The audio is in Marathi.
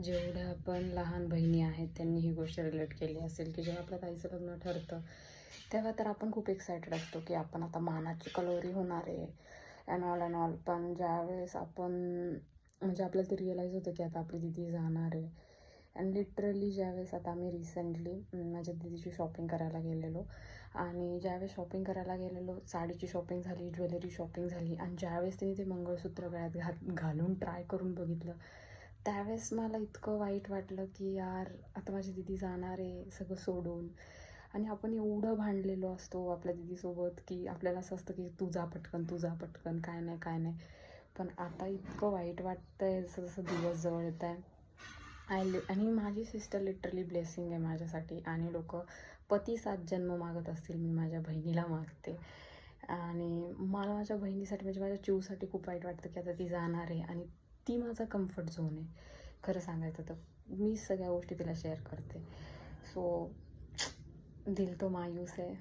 जेवढ्या पण लहान बहिणी आहेत त्यांनी ही गोष्ट रिलेट केली असेल की जेव्हा आपल्या ताईचं लग्न ठरतं तेव्हा तर आपण खूप एक्सायटेड असतो की आपण आता मानाची कलोरी होणार आहे अँड ऑल. पण ज्यावेळेस आपण म्हणजे आपल्याला ते रिअलाईज होतं की आता आपली दिदी जाणार आहे. अँड लिटरली ज्यावेळेस आता आम्ही रिसेंटली माझ्या दिदीची शॉपिंग करायला गेलेलो आणि ज्यावेळेस शॉपिंग करायला गेलेलो साडीची शॉपिंग झाली, ज्वेलरी शॉपिंग झाली आणि ज्यावेळेस तिने ते मंगळसूत्र गळ्यात घालून ट्राय करून बघितलं त्यावेळेस मला इतकं वाईट वाटलं की यार आता माझी दिदी जाणार आहे सगळं सोडून. आणि आपण एवढं भांडलेलो असतो आपल्या दिदीसोबत की आपल्याला असं असतं की तू जा पटकन काय नाही काय नाही. पण आता इतकं वाईट वाटतं आहे जसं जसं दिवस जवळ येत आहे. आणि माझी सिस्टर लिटरली ब्लेसिंग आहे माझ्यासाठी. आणि लोक पती 7 जन्म मागत असतील मी माझ्या बहिणीला मागते. आणि मला माझ्या बहिणीसाठी म्हणजे माझ्या चिवसाठी खूप वाईट वाटतं की आता ती जाणार आहे आणि ती माझा कम्फर्ट झोन आहे खरं सांगायचं तर. मी सगळ्या गोष्टी तिला शेअर करते. सो दिल तो मायूस आहे.